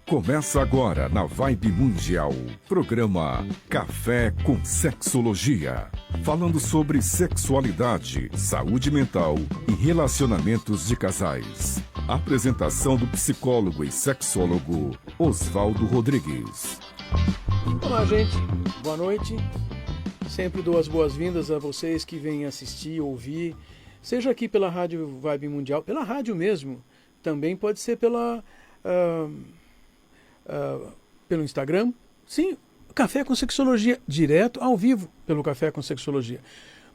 Começa agora na Vibe Mundial, programa Café com Sexologia. Falando sobre sexualidade, saúde mental e relacionamentos de casais. Apresentação do psicólogo e sexólogo Oswaldo Rodrigues. Olá, gente. Boa noite. Sempre dou as boas-vindas a vocês que vêm assistir, ouvir, seja aqui pela Rádio Vibe Mundial, pela rádio mesmo, também pode ser pelo Instagram. Sim, Café com Sexologia, direto ao vivo pelo Café com Sexologia.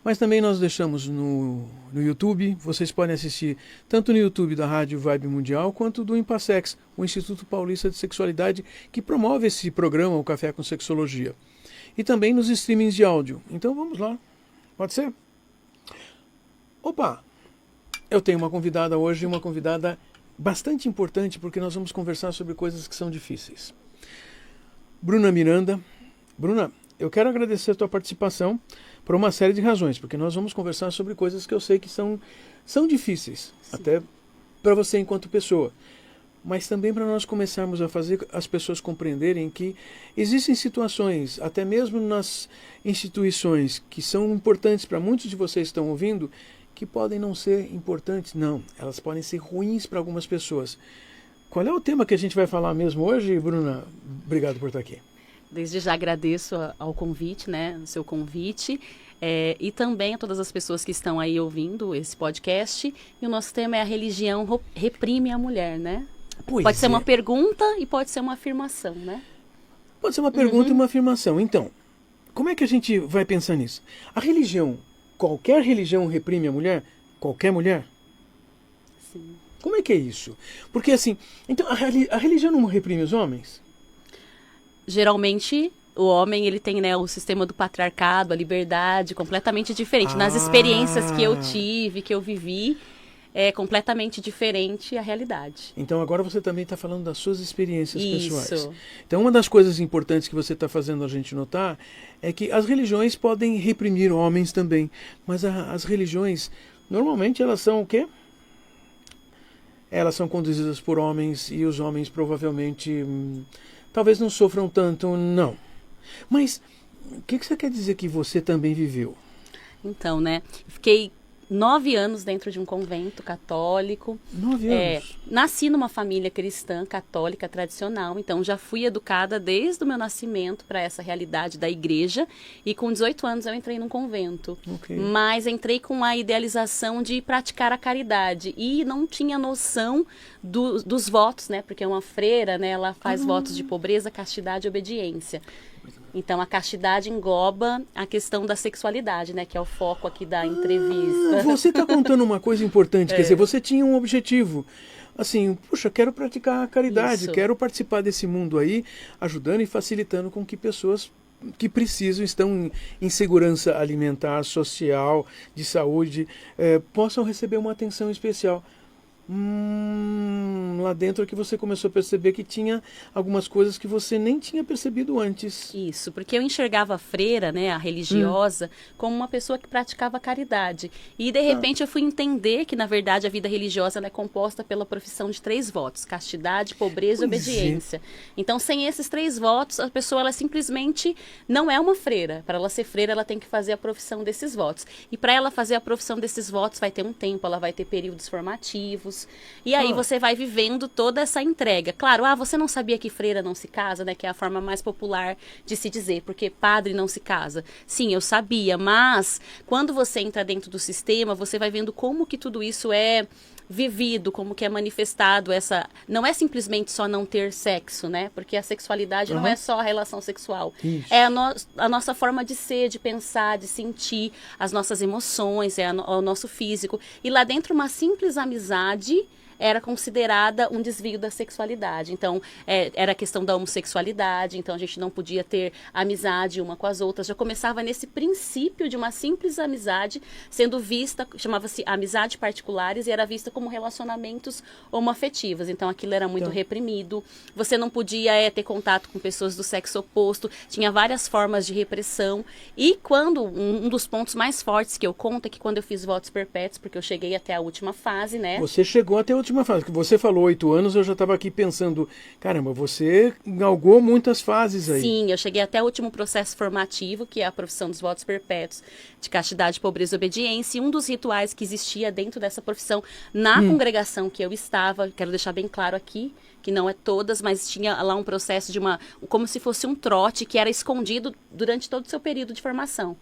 Mas também nós deixamos no YouTube, vocês podem assistir tanto no YouTube da Rádio Vibe Mundial, quanto do Impassex, o Instituto Paulista de Sexualidade, que promove esse programa, o Café com Sexologia. E também nos streamings de áudio. Então vamos lá, pode ser? Opa, eu tenho uma convidada hoje, uma convidada bastante importante, porque nós vamos conversar sobre coisas que são difíceis. Bruna Miranda. Bruna, eu quero agradecer a tua participação por uma série de razões, porque nós vamos conversar sobre coisas que eu sei que são difíceis, sim, até para você enquanto pessoa, mas também para nós começarmos a fazer as pessoas compreenderem que existem situações, até mesmo nas instituições que são importantes para muitos de vocês que estão ouvindo, que podem não ser importantes, não. Elas podem ser ruins para algumas pessoas. Qual é o tema que a gente vai falar mesmo hoje, Bruna? Obrigado por estar aqui. Desde já agradeço ao convite, né, o seu convite, e também a todas as pessoas que estão aí ouvindo esse podcast. E o nosso tema é: a religião reprime a mulher, né? Pode ser uma pergunta e pode ser uma afirmação, né? Pode ser uma pergunta e uma afirmação. Então, como é que a gente vai pensar nisso? A religião, qualquer religião reprime a mulher? Qualquer mulher? Sim. Como é que é isso? Porque assim, então a religião não reprime os homens? Geralmente, o homem ele tem, né, o sistema do patriarcado, a liberdade completamente diferente. Nas experiências que eu tive, que eu vivi, é completamente diferente a realidade. Então agora você também está falando das suas experiências pessoais. Isso. Então uma das coisas importantes que você está fazendo a gente notar é que as religiões podem reprimir homens também. Mas as religiões, normalmente elas são o quê? Elas são conduzidas por homens e os homens provavelmente talvez não sofram tanto, não. Mas o que você quer dizer que você também viveu? Então, né, fiquei 9 anos dentro de um convento católico. 9 anos? Nasci numa família cristã, católica, tradicional. Então, já fui educada desde o meu nascimento para essa realidade da igreja. E com 18 anos eu entrei num convento. Okay. Mas entrei com a idealização de praticar a caridade. E não tinha noção dos votos, né? Porque uma freira, né, ela faz votos de pobreza, castidade e obediência. Então, a castidade engloba a questão da sexualidade, né? Que é o foco aqui da entrevista. Você está contando uma coisa importante, quer dizer, você tinha um objetivo. Assim, puxa, quero praticar a caridade, Isso. Quero participar desse mundo aí, ajudando e facilitando com que pessoas que precisam, estão em segurança alimentar, social, de saúde, possam receber uma atenção especial. Lá dentro é que você começou a perceber que tinha algumas coisas que você nem tinha percebido antes. Isso, porque eu enxergava a freira, né, a religiosa, como uma pessoa que praticava caridade. E, de repente, eu fui entender que, na verdade, a vida religiosa ela é composta pela profissão de 3 votos: castidade, pobreza e obediência. Então, sem esses 3 votos, a pessoa ela simplesmente não é uma freira. Para ela ser freira, ela tem que fazer a profissão desses votos. E para ela fazer a profissão desses votos, vai ter um tempo, ela vai ter períodos formativos. E aí você vai vivendo toda essa entrega. Claro, você não sabia que freira não se casa, né? Que é a forma mais popular de se dizer, porque padre não se casa. Sim, eu sabia, mas quando você entra dentro do sistema, você vai vendo como que tudo isso é vivido, como que é manifestado essa... Não é simplesmente só não ter sexo, né? Porque a sexualidade não é só a relação sexual. Isso. É a nossa forma de ser, de pensar, de sentir, as nossas emoções, o nosso físico. E lá dentro, uma simples amizade era considerada um desvio da sexualidade. Então, era a questão da homossexualidade, então a gente não podia ter amizade uma com as outras. Já começava nesse princípio de uma simples amizade, sendo vista, chamava-se amizade particulares, e era vista como relacionamentos homoafetivos. Então, aquilo era muito reprimido. Você não podia ter contato com pessoas do sexo oposto, tinha várias formas de repressão. E quando, um dos pontos mais fortes que eu conto é que quando eu fiz votos perpétuos, porque eu cheguei até a última fase, né? Você chegou até a última última fase, que você falou 8 anos, eu já estava aqui pensando, caramba, você galgou muitas fases aí. Sim, eu cheguei até o último processo formativo, que é a profissão dos votos perpétuos de castidade, pobreza e obediência. E um dos rituais que existia dentro dessa profissão, na congregação que eu estava, quero deixar bem claro aqui, que não é todas, mas tinha lá um processo de como se fosse um trote que era escondido durante todo o seu período de formação.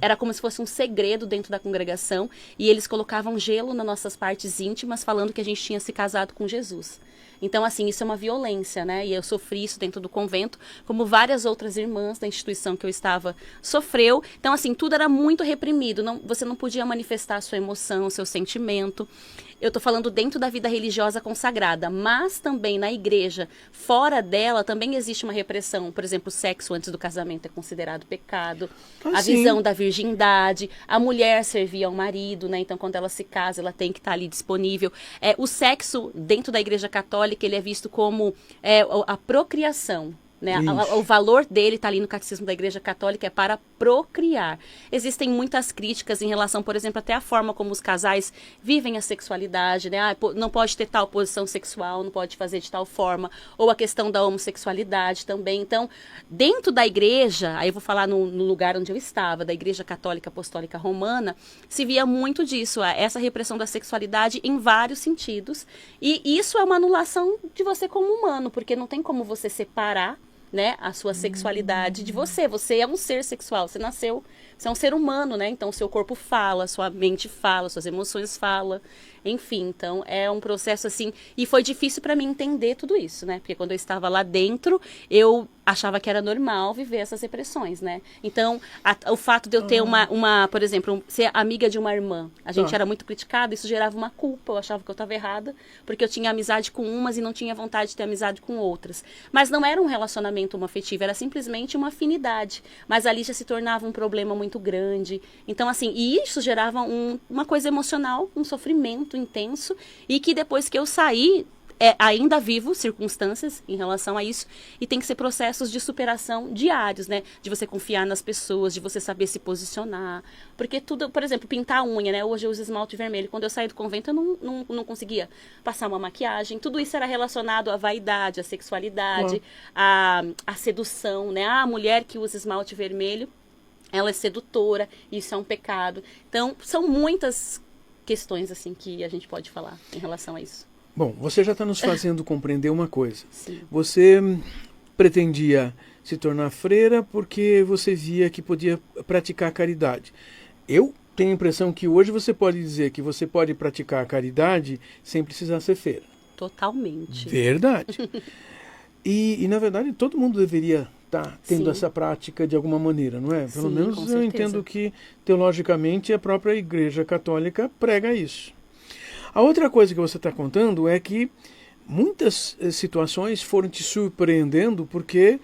Era como se fosse um segredo dentro da congregação, e eles colocavam gelo nas nossas partes íntimas, falando que a gente tinha se casado com Jesus. Então, assim, isso é uma violência, né? E eu sofri isso dentro do convento, como várias outras irmãs da instituição que eu estava sofreu. Então, assim, tudo era muito reprimido. Você não podia manifestar a sua emoção, o seu sentimento. Eu estou falando dentro da vida religiosa consagrada, mas também na igreja, fora dela, também existe uma repressão. Por exemplo, o sexo antes do casamento é considerado pecado. A visão da virgindade, a mulher servia ao marido, né? Então, quando ela se casa, ela tem que estar ali disponível. O sexo dentro da igreja católica, ele é visto como a procriação. Né? O valor dele está ali no catecismo da Igreja Católica, é para procriar. Existem muitas críticas em relação, por exemplo, até a forma como os casais vivem a sexualidade, né? Não pode ter tal posição sexual, não pode fazer de tal forma, ou a questão da homossexualidade também. Então, dentro da igreja, aí eu vou falar no lugar onde eu estava, da Igreja Católica Apostólica Romana, se via muito disso, essa repressão da sexualidade em vários sentidos, e isso é uma anulação de você como humano, porque não tem como você separar, né, a sua sexualidade de você. Você é um ser sexual, você nasceu, você é um ser humano, né? Então, o seu corpo fala, sua mente fala, suas emoções falam, enfim. Então, é um processo assim, e foi difícil para mim entender tudo isso, né? Porque quando eu estava lá dentro, eu achava que era normal viver essas repressões, né? Então, o fato de eu ter por exemplo, ser amiga de uma irmã, a gente era muito criticada, isso gerava uma culpa, eu achava que eu estava errada, porque eu tinha amizade com umas e não tinha vontade de ter amizade com outras. Mas não era um relacionamento homoafetivo, era simplesmente uma afinidade. Mas ali já se tornava um problema muito grande. Então, assim, e isso gerava uma coisa emocional, um sofrimento intenso, e que depois que eu saí, ainda vivo circunstâncias em relação a isso, e tem que ser processos de superação diários, né? De você confiar nas pessoas, de você saber se posicionar. Porque tudo, por exemplo, pintar a unha, né? Hoje eu uso esmalte vermelho. Quando eu saí do convento, eu não conseguia passar uma maquiagem. Tudo isso era relacionado à vaidade, à sexualidade, à sedução, né? A mulher que usa esmalte vermelho, ela é sedutora, isso é um pecado. Então, são muitas questões, assim, que a gente pode falar em relação a isso. Bom, você já está nos fazendo compreender uma coisa. Sim. Você pretendia se tornar freira porque você via que podia praticar caridade. Eu tenho a impressão que hoje você pode dizer que você pode praticar caridade sem precisar ser freira. Totalmente. Verdade. E na verdade, todo mundo deveria estar tendo essa prática de alguma maneira, não é? Pelo menos eu entendo que, teologicamente, a própria Igreja Católica prega isso. A outra coisa que você está contando é que muitas situações foram te surpreendendo porque,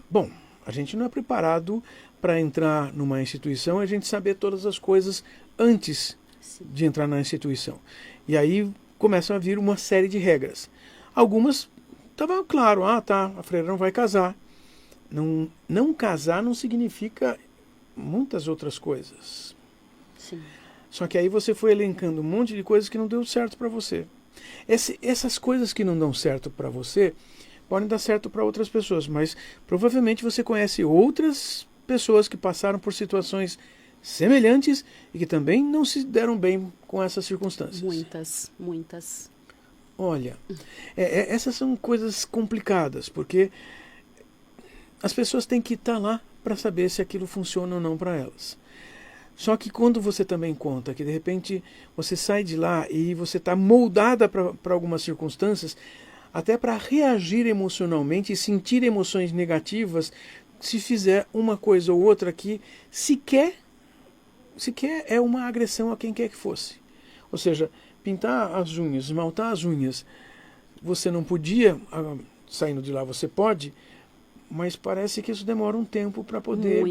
bom, a gente não é preparado para entrar numa instituição e a gente saber todas as coisas antes de entrar na instituição. E aí começam a vir uma série de regras. Algumas estavam claro, a freira não vai casar. Não casar não significa muitas outras coisas. Sim. Só que aí você foi elencando um monte de coisas que não deu certo para você. Essas coisas que não dão certo para você podem dar certo para outras pessoas, mas provavelmente você conhece outras pessoas que passaram por situações semelhantes e que também não se deram bem com essas circunstâncias. Muitas. Olha, essas são coisas complicadas, porque as pessoas têm que estar lá para saber se aquilo funciona ou não para elas. Só que quando você também conta que de repente você sai de lá e você está moldada para algumas circunstâncias, até para reagir emocionalmente e sentir emoções negativas, se fizer uma coisa ou outra que sequer é uma agressão a quem quer que fosse. Ou seja, pintar as unhas, esmaltar as unhas, você não podia, saindo de lá você pode, mas parece que isso demora um tempo para poder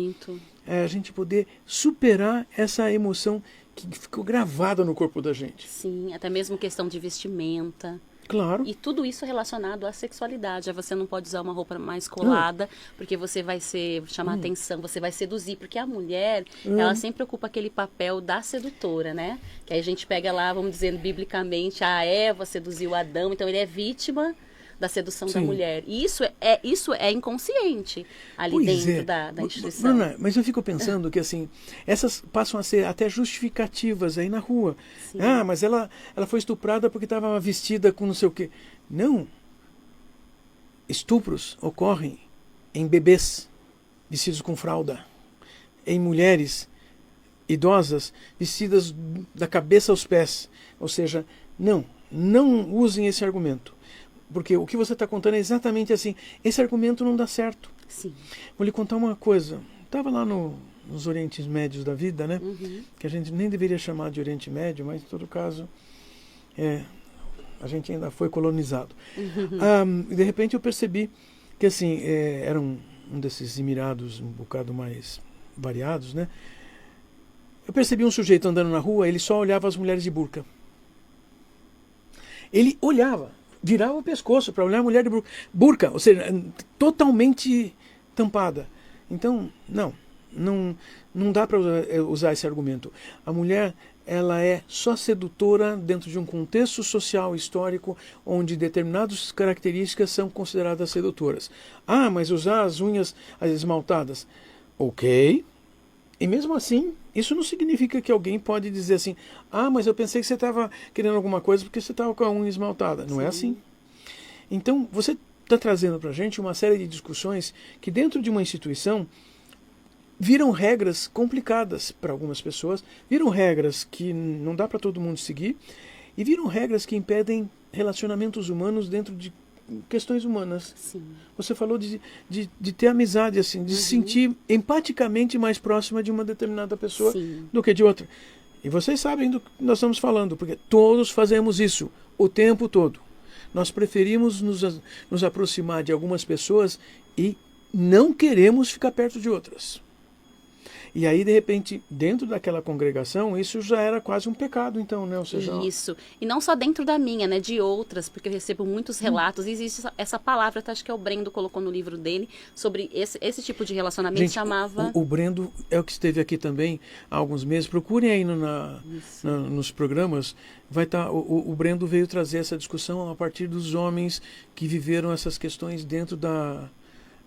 a gente poder superar essa emoção que ficou gravada no corpo da gente. Sim, até mesmo questão de vestimenta. Claro. E tudo isso relacionado à sexualidade. Você não pode usar uma roupa mais colada, porque você vai chamar atenção, você vai seduzir. Porque a mulher, ela sempre ocupa aquele papel da sedutora, né? Que aí a gente pega lá, vamos dizer, biblicamente, a Eva seduziu Adão, então ele é vítima da sedução da mulher. E isso é inconsciente ali dentro da instituição. Bruna, mas eu fico pensando que assim, essas passam a ser até justificativas aí na rua. Sim. Ah, mas ela foi estuprada porque estava vestida com não sei o quê. Não. Estupros ocorrem em bebês vestidos com fralda, em mulheres idosas vestidas da cabeça aos pés. Ou seja, não usem esse argumento. Porque o que você está contando é exatamente assim. Esse argumento não dá certo. Sim. Vou lhe contar uma coisa. Estava lá nos Orientes Médios da vida, né? Que a gente nem deveria chamar de Oriente Médio, mas em todo caso, a gente ainda foi colonizado. E de repente eu percebi que assim, era um desses Emirados um bocado mais variados, né? Eu percebi um sujeito andando na rua, ele só olhava as mulheres de burca. Ele olhava, virava o pescoço para olhar a mulher de burca, ou seja, totalmente tampada. Então, não dá para usar esse argumento. A mulher, ela é só sedutora dentro de um contexto social histórico onde determinadas características são consideradas sedutoras. Ah, mas usar as unhas esmaltadas. Ok. E mesmo assim, isso não significa que alguém pode dizer assim, ah, mas eu pensei que você estava querendo alguma coisa porque você estava com a unha esmaltada. Não é assim. Então, você está trazendo para a gente uma série de discussões que dentro de uma instituição viram regras complicadas para algumas pessoas, viram regras que não dá para todo mundo seguir e viram regras que impedem relacionamentos humanos dentro de questões humanas. Sim. Você falou de ter amizade, assim, de se sentir empaticamente mais próxima de uma determinada pessoa do que de outra. E vocês sabem do que nós estamos falando, porque todos fazemos isso o tempo todo. Nós preferimos nos aproximar de algumas pessoas e não queremos ficar perto de outras. E aí, de repente, dentro daquela congregação, isso já era quase um pecado, então, né? Ou seja, isso. E não só dentro da minha, né? De outras, porque eu recebo muitos relatos. E existe essa palavra, acho que é o Brendo colocou no livro dele, sobre esse tipo de relacionamento. Gente, chamava... O Brendo é o que esteve aqui também há alguns meses. Procurem aí nos programas. Vai estar, o Brendo veio trazer essa discussão a partir dos homens que viveram essas questões dentro da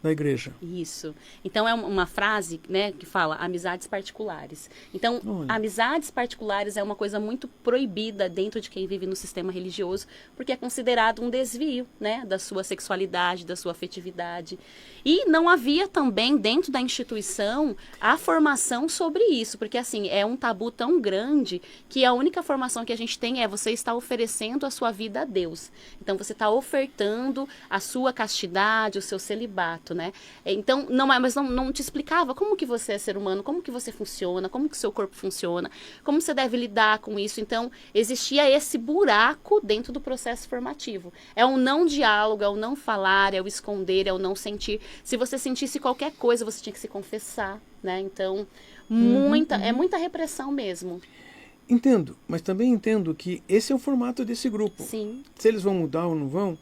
igreja. Isso. Então é uma frase, né, que fala amizades particulares. Então, amizades particulares é uma coisa muito proibida dentro de quem vive no sistema religioso, porque é considerado um desvio, né, da sua sexualidade, da sua afetividade. E não havia também dentro da instituição a formação sobre isso, porque assim, é um tabu tão grande que a única formação que a gente tem é você está oferecendo a sua vida a Deus. Então você está ofertando a sua castidade, o seu celibato, né? Então, mas não te explicava como que você é ser humano, como que você funciona, como que o seu corpo funciona, como você deve lidar com isso. Então, existia esse buraco dentro do processo formativo. É o não diálogo, é o não falar, é o esconder, é o não sentir. Se você sentisse qualquer coisa, você tinha que se confessar, né? Então, é muita repressão mesmo. Entendo, mas também entendo que esse é o formato desse grupo. Sim. Se eles vão mudar ou não vão,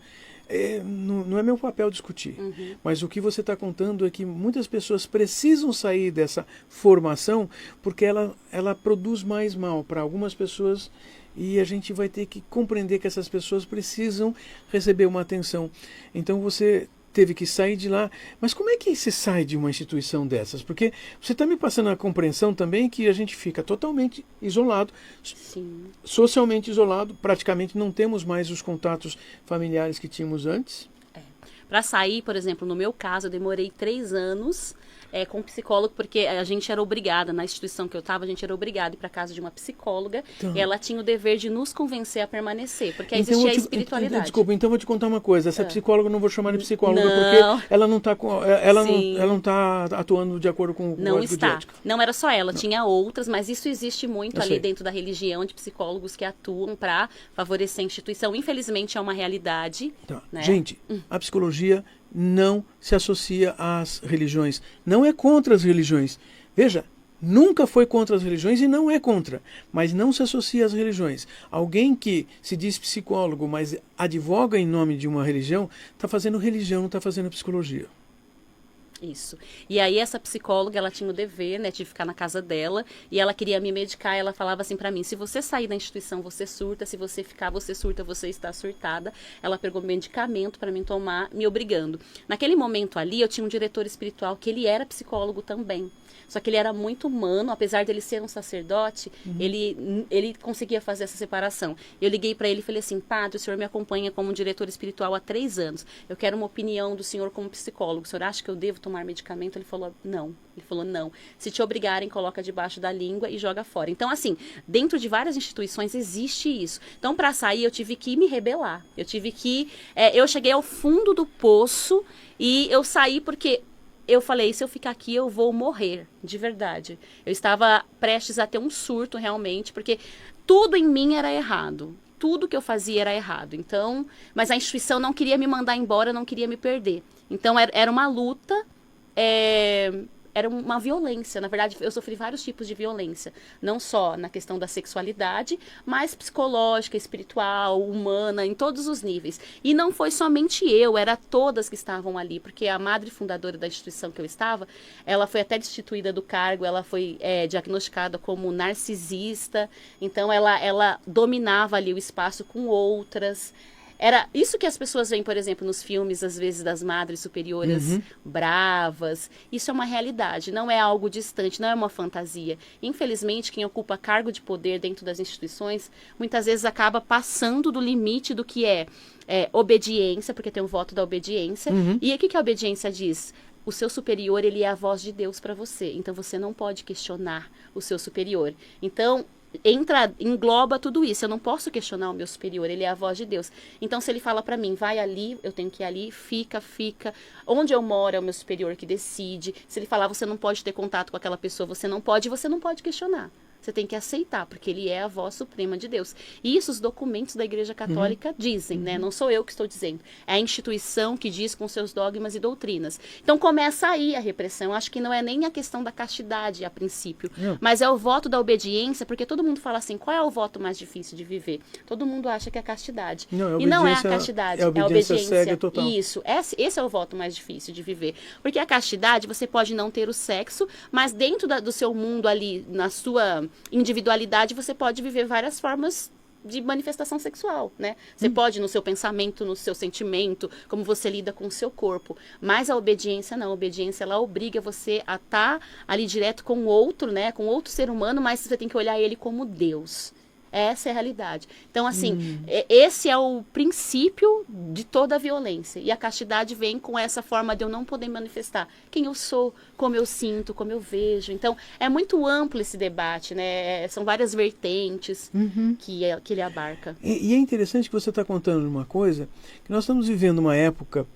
não é meu papel discutir. Mas o que você está contando é que muitas pessoas precisam sair dessa formação porque ela produz mais mal para algumas pessoas e a gente vai ter que compreender que essas pessoas precisam receber uma atenção. Então você teve que sair de lá. Mas como é que se sai de uma instituição dessas? Porque você está me passando a compreensão também que a gente fica totalmente isolado, socialmente isolado, praticamente não temos mais os contatos familiares que tínhamos antes. Para sair, por exemplo, no meu caso, eu demorei 3 anos com psicólogo, porque a gente era obrigada, na instituição que eu estava, a gente era obrigada a ir para casa de uma psicóloga, e ela tinha o dever de nos convencer a permanecer, porque aí existia a espiritualidade. Desculpa, então eu vou te contar uma coisa, essa psicóloga eu não vou chamar de psicóloga, porque ela não está atuando de acordo com o código de ética. Não era só ela, tinha outras, mas isso existe muito ali dentro da religião, de psicólogos que atuam para favorecer a instituição. Infelizmente é uma realidade. Né? Gente, a psicologia não se associa às religiões. Não é contra as religiões. Veja, nunca foi contra as religiões e não é contra, mas não se associa às religiões. Alguém que se diz psicólogo, mas advoga em nome de uma religião, está fazendo religião, não está fazendo psicologia. Isso. E aí essa psicóloga, ela tinha o dever, né, de ficar na casa dela, e ela queria me medicar, ela falava assim pra mim: se você sair da instituição, você surta, se você ficar, você surta, você está surtada. Ela pegou medicamento pra mim tomar, me obrigando. Naquele momento ali, eu tinha um diretor espiritual que ele era psicólogo também. Só que ele era muito humano, apesar dele ser um sacerdote, ele conseguia fazer essa separação. Eu liguei para ele e falei assim: padre, o senhor me acompanha como diretor espiritual há 3 anos. Eu quero uma opinião do senhor como psicólogo. O senhor acha que eu devo tomar medicamento? Ele falou: não. Ele falou: não. Se te obrigarem, coloca debaixo da língua e joga fora. Então, assim, dentro de várias instituições existe isso. Então, para sair, eu tive que me rebelar. Eu tive que... eu cheguei ao fundo do poço e eu saí porque... eu falei: se eu ficar aqui, eu vou morrer, de verdade. Eu estava prestes a ter um surto, realmente, porque tudo em mim era errado. Tudo que eu fazia era errado. Então, mas a instituição não queria me mandar embora, não queria me perder. Então, era uma luta, era uma violência. Na verdade, eu sofri vários tipos de violência. Não só na questão da sexualidade, mas psicológica, espiritual, humana, em todos os níveis. E não foi somente eu, era todas que estavam ali. Porque a madre fundadora da instituição que eu estava, ela foi até destituída do cargo, ela foi diagnosticada como narcisista. Então, ela dominava ali o espaço com outras... Era isso que as pessoas veem, por exemplo, nos filmes, às vezes, das madres superiores bravas. Isso é uma realidade, não é algo distante, não é uma fantasia. Infelizmente, quem ocupa cargo de poder dentro das instituições, muitas vezes acaba passando do limite do que é obediência, porque tem o voto da obediência. E o que a obediência diz? O seu superior, ele é a voz de Deus para você. Então, você não pode questionar o seu superior. Então... engloba tudo isso. Eu não posso questionar o meu superior, ele é a voz de Deus. Então, se ele fala pra mim: vai ali, eu tenho que ir ali, fica. Onde eu moro é o meu superior que decide. Se ele falar: você não pode ter contato com aquela pessoa, você não pode questionar. Você tem que aceitar, porque ele é a voz suprema de Deus. E isso os documentos da Igreja Católica dizem, né? Não sou eu que estou dizendo. É a instituição que diz com seus dogmas e doutrinas. Então começa aí a repressão. Acho que não é nem a questão da castidade a princípio, mas é o voto da obediência, porque todo mundo fala assim: qual é o voto mais difícil de viver? Todo mundo acha que é a castidade. E não é a castidade, é a obediência cega total. Isso, esse é o voto mais difícil de viver. Porque a castidade, você pode não ter o sexo, mas dentro do seu mundo ali, na sua individualidade, você pode viver várias formas de manifestação sexual, né? Você pode, no seu pensamento, no seu sentimento, como você lida com o seu corpo. Mas a obediência não. A obediência, ela obriga você a estar ali direto com o outro, né? Com outro ser humano, mas você tem que olhar ele como Deus. Essa é a realidade. Então, assim, esse é o princípio de toda a violência. E a castidade vem com essa forma de eu não poder manifestar quem eu sou, como eu sinto, como eu vejo. Então, é muito amplo esse debate, né? São várias vertentes que ele abarca. E é interessante que você está contando uma coisa, que nós estamos vivendo uma época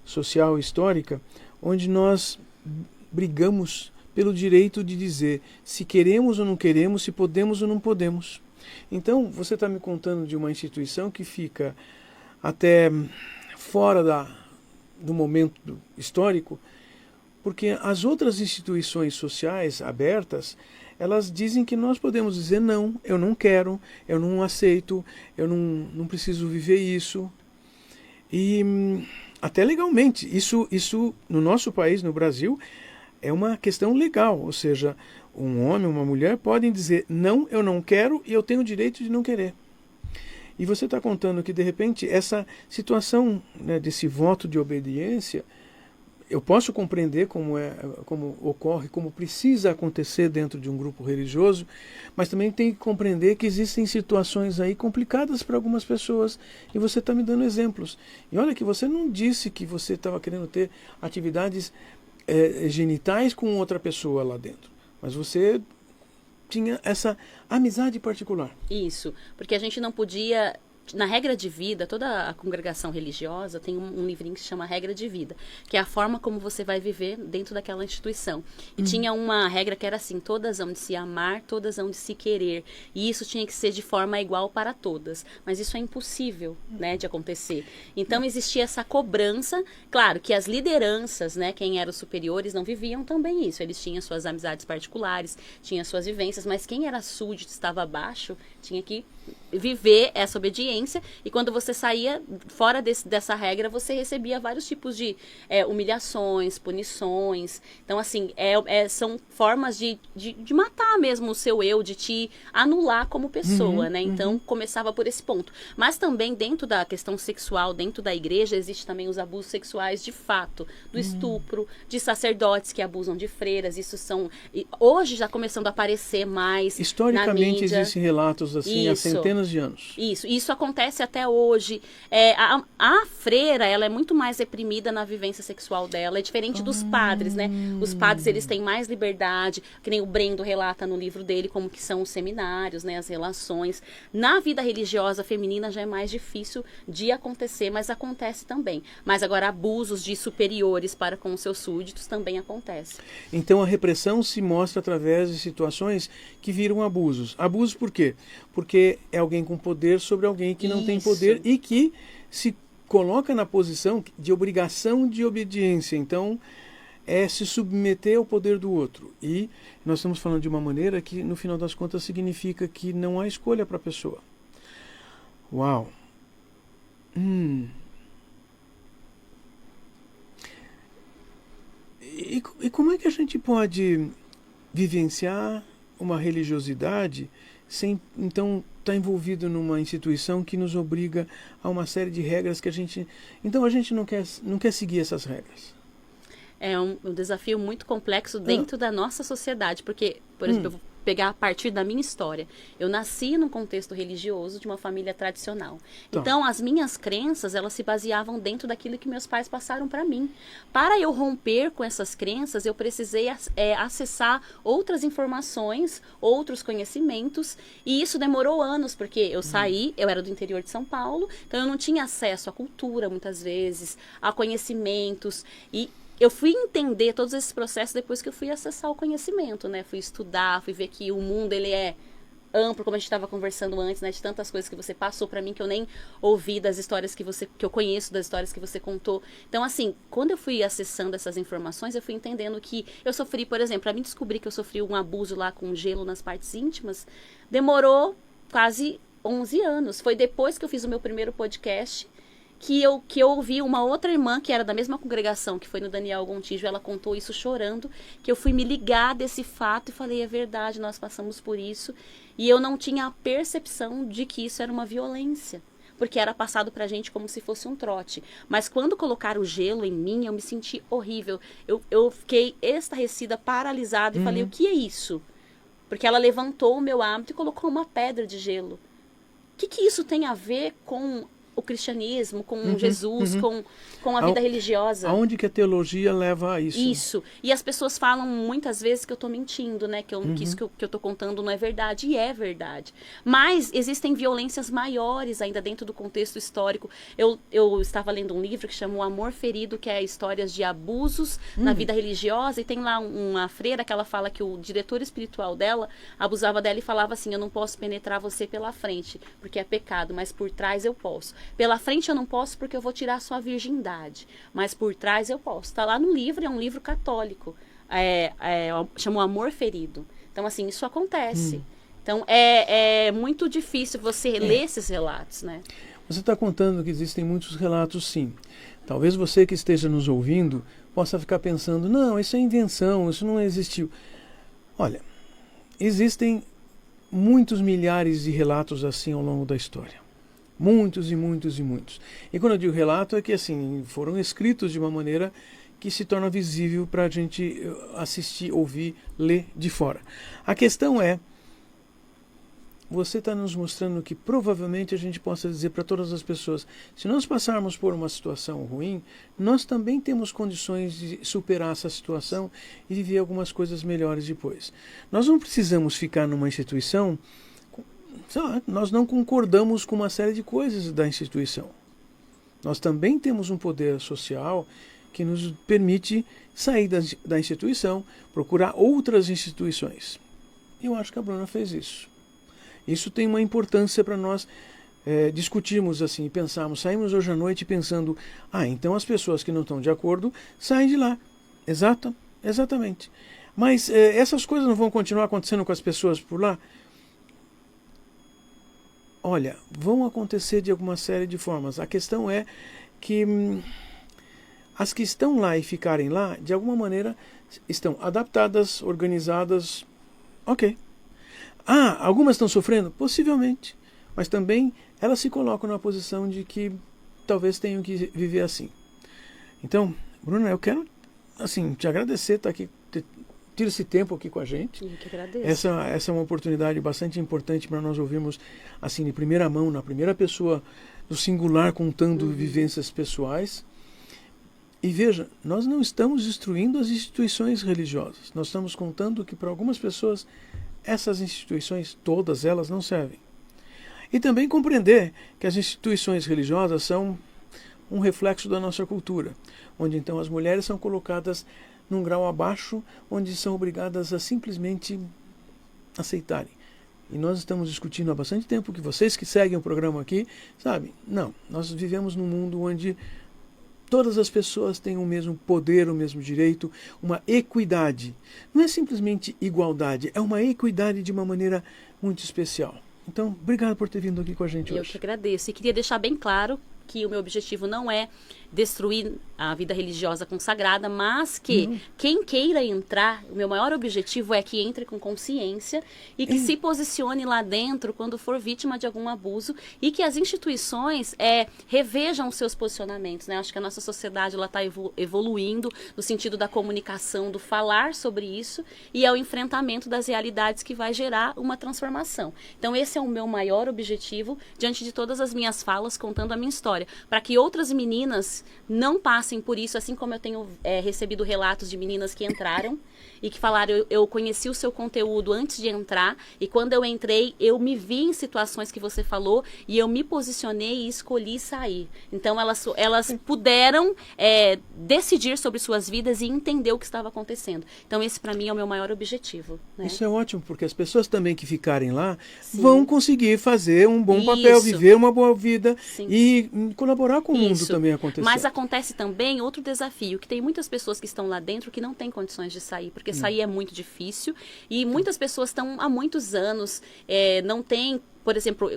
social, histórica, onde nós brigamos pelo direito de dizer se queremos ou não queremos, se podemos ou não podemos. Então, você está me contando de uma instituição que fica até fora do momento histórico, porque as outras instituições sociais abertas, elas dizem que nós podemos dizer: não, eu não quero, eu não aceito, eu não preciso viver isso. E até legalmente, isso no nosso país, no Brasil, é uma questão legal, ou seja, um homem, uma mulher podem dizer: não, eu não quero e eu tenho o direito de não querer. E você está contando que, de repente, essa situação, né, desse voto de obediência, eu posso compreender como ocorre, como precisa acontecer dentro de um grupo religioso, mas também tem que compreender que existem situações aí complicadas para algumas pessoas, e você está me dando exemplos. E olha que você não disse que você estava querendo ter atividades genitais com outra pessoa lá dentro, mas você tinha essa amizade particular. Isso, porque a gente não podia na regra de vida, toda a congregação religiosa tem um livrinho que se chama Regra de Vida, que é a forma como você vai viver dentro daquela instituição. E tinha uma regra que era assim, todas hão de se amar, todas hão de se querer. E isso tinha que ser de forma igual para todas. Mas isso é impossível, né, de acontecer. Então existia essa cobrança. Claro que as lideranças, né, quem eram os superiores, não viviam também isso. Eles tinham suas amizades particulares, tinham suas vivências, mas quem era súdito, estava abaixo, tinha que viver essa obediência, e quando você saía fora dessa regra, você recebia vários tipos de humilhações, punições. Então, assim, são formas de matar mesmo o seu eu, de te anular como pessoa, né? Então, começava por esse ponto. Mas também, dentro da questão sexual, dentro da igreja, existe também os abusos sexuais de fato, do estupro, de sacerdotes que abusam de freiras. Isso hoje já começando a aparecer mais historicamente na mídia. Existem relatos assim há centenas de anos. Isso acontece até hoje. A freira, ela é muito mais reprimida na vivência sexual dela, é diferente dos padres, né? Os padres, eles têm mais liberdade, que nem o Brendo relata no livro dele, como que são os seminários, né? As relações. Na vida religiosa feminina já é mais difícil de acontecer, mas acontece também. Mas agora abusos de superiores para com os seus súditos também acontece. Então a repressão se mostra através de situações que viram abusos. Abusos por quê? Porque é alguém com poder sobre alguém que não tem poder e que se coloca na posição de obrigação de obediência. Então, é se submeter ao poder do outro. E nós estamos falando de uma maneira que, no final das contas, significa que não há escolha para a pessoa. Uau! E como é que a gente pode vivenciar uma religiosidade sem, então, estar envolvido numa instituição que nos obriga a uma série de regras que a gente... Então, a gente não quer seguir essas regras. É um desafio muito complexo dentro da nossa sociedade, porque, por exemplo, eu vou pegar a partir da minha história. Eu nasci num contexto religioso de uma família tradicional. Então, as minhas crenças, elas se baseavam dentro daquilo que meus pais passaram para mim. Para eu romper com essas crenças, eu precisei acessar outras informações, outros conhecimentos, e isso demorou anos, porque eu saí, eu era do interior de São Paulo, então eu não tinha acesso à cultura, muitas vezes, a conhecimentos, e eu fui entender todos esses processos depois que eu fui acessar o conhecimento, né? Fui estudar, fui ver que o mundo, ele é amplo, como a gente estava conversando antes, né? De tantas coisas que você passou para mim que eu nem ouvi, das histórias que eu conheço, das histórias que você contou. Então, assim, quando eu fui acessando essas informações, eu fui entendendo que eu sofri, por exemplo, para mim descobrir que eu sofri um abuso lá com gelo nas partes íntimas, demorou quase 11 anos. Foi depois que eu fiz o meu primeiro podcast que eu ouvi uma outra irmã que era da mesma congregação, que foi no Daniel Gontijo, ela contou isso chorando, que eu fui me ligar desse fato e falei, é verdade, nós passamos por isso, e eu não tinha a percepção de que isso era uma violência, porque era passado pra gente como se fosse um trote. Mas quando colocaram o gelo em mim, eu me senti horrível, eu fiquei estarrecida, paralisada, e falei, o que é isso? Porque ela levantou o meu hábito e colocou uma pedra de gelo. O que isso tem a ver com o cristianismo, com Jesus, com a vida religiosa? Aonde que a teologia leva a isso? Isso. E as pessoas falam muitas vezes que eu estou mentindo, né? Que isso que eu estou contando não é verdade. E é verdade. Mas existem violências maiores ainda dentro do contexto histórico. Eu estava lendo um livro que chama O Amor Ferido, que é histórias de abusos na vida religiosa. E tem lá uma freira que ela fala que o diretor espiritual dela abusava dela e falava assim, eu não posso penetrar você pela frente, porque é pecado, mas por trás eu posso. Pela frente eu não posso porque eu vou tirar a sua virgindade, mas por trás eu posso. Está lá no livro, é um livro católico, chama O Amor Ferido. Então, assim, isso acontece. Então, é muito difícil você ler esses relatos, né? Você está contando que existem muitos relatos, sim. Talvez você que esteja nos ouvindo possa ficar pensando, não, isso é invenção, isso não existiu. Olha, existem muitos milhares de relatos assim ao longo da história. Muitos e muitos e muitos. E quando eu digo relato é que assim foram escritos de uma maneira que se torna visível para a gente assistir, ouvir, ler de fora. A questão é, você está nos mostrando que provavelmente a gente possa dizer para todas as pessoas, se nós passarmos por uma situação ruim, nós também temos condições de superar essa situação e viver algumas coisas melhores depois. Nós não precisamos ficar numa instituição sei lá, nós não concordamos com uma série de coisas da instituição. Nós também temos um poder social que nos permite sair da instituição, procurar outras instituições. Eu acho que a Bruna fez isso. Isso tem uma importância para nós discutirmos assim, pensarmos, saímos hoje à noite pensando, então as pessoas que não estão de acordo saem de lá. Exatamente. Mas essas coisas não vão continuar acontecendo com as pessoas por lá? Olha, vão acontecer de alguma série de formas. A questão é que as que estão lá e ficarem lá, de alguma maneira, estão adaptadas, organizadas. Ok. Algumas estão sofrendo? Possivelmente. Mas também elas se colocam na posição de que talvez tenham que viver assim. Então, Bruna, eu quero te agradecer, estar aqui, ter esse tempo aqui com a gente. Eu que agradeço. Essa é uma oportunidade bastante importante para nós ouvirmos assim de primeira mão, na primeira pessoa do singular, contando vivências pessoais. E veja, nós não estamos destruindo as instituições religiosas. Nós estamos contando que para algumas pessoas essas instituições, todas elas, não servem. E também compreender que as instituições religiosas são um reflexo da nossa cultura, onde então as mulheres são colocadas num grau abaixo, onde são obrigadas a simplesmente aceitarem. E nós estamos discutindo há bastante tempo, que vocês que seguem o programa aqui, sabem, não, nós vivemos num mundo onde todas as pessoas têm o mesmo poder, o mesmo direito, uma equidade. Não é simplesmente igualdade, é uma equidade de uma maneira muito especial. Então, obrigado por ter vindo aqui com a gente hoje. Eu que agradeço. E queria deixar bem claro que o meu objetivo não é destruir a vida religiosa consagrada, mas que quem queira entrar, o meu maior objetivo é que entre com consciência e que se posicione lá dentro quando for vítima de algum abuso e que as instituições revejam os seus posicionamentos, né? Acho que a nossa sociedade está evoluindo no sentido da comunicação, do falar sobre isso e é o enfrentamento das realidades que vai gerar uma transformação. Então esse é o meu maior objetivo diante de todas as minhas falas, contando a minha história, para que outras meninas não passem por isso, assim como eu tenho recebido relatos de meninas que entraram e que falaram, eu conheci o seu conteúdo antes de entrar e quando eu entrei, eu me vi em situações que você falou e eu me posicionei e escolhi sair. Então elas puderam decidir sobre suas vidas e entender o que estava acontecendo. Então esse para mim é o meu maior objetivo. Né? Isso é ótimo, porque as pessoas também que ficarem lá vão conseguir fazer um bom papel, viver uma boa vida e colaborar com o mundo também acontecendo. Mas acontece também outro desafio, que tem muitas pessoas que estão lá dentro que não têm condições de sair, porque sair é muito difícil e muitas pessoas estão há muitos anos, não tem, por exemplo,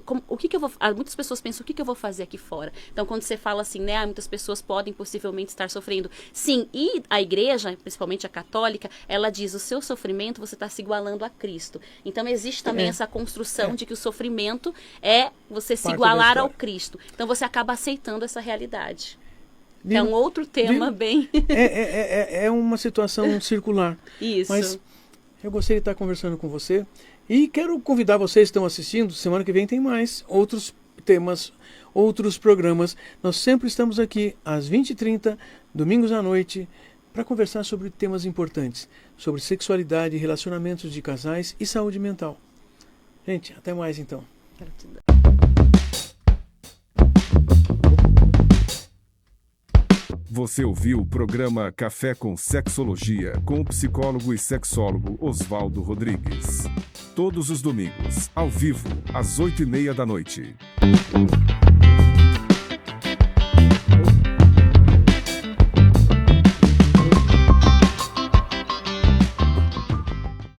muitas pessoas pensam, o que eu vou fazer aqui fora? Então, quando você fala assim, né, muitas pessoas podem possivelmente estar sofrendo. Sim, e a igreja, principalmente a católica, ela diz, o seu sofrimento, você está se igualando a Cristo. Então, existe também essa construção de que o sofrimento é você se igualar ao Cristo. Então, você acaba aceitando essa realidade. É um outro tema bem... É uma situação circular. Isso. Mas eu gostaria de estar conversando com você e quero convidar vocês que estão assistindo, semana que vem tem mais outros temas, outros programas. Nós sempre estamos aqui às 20h30, domingos à noite, para conversar sobre temas importantes, sobre sexualidade, relacionamentos de casais e saúde mental. Gente, até mais então. Você ouviu o programa Café com Sexologia, com o psicólogo e sexólogo Oswaldo Rodrigues. Todos os domingos, ao vivo, às 20h30 da noite.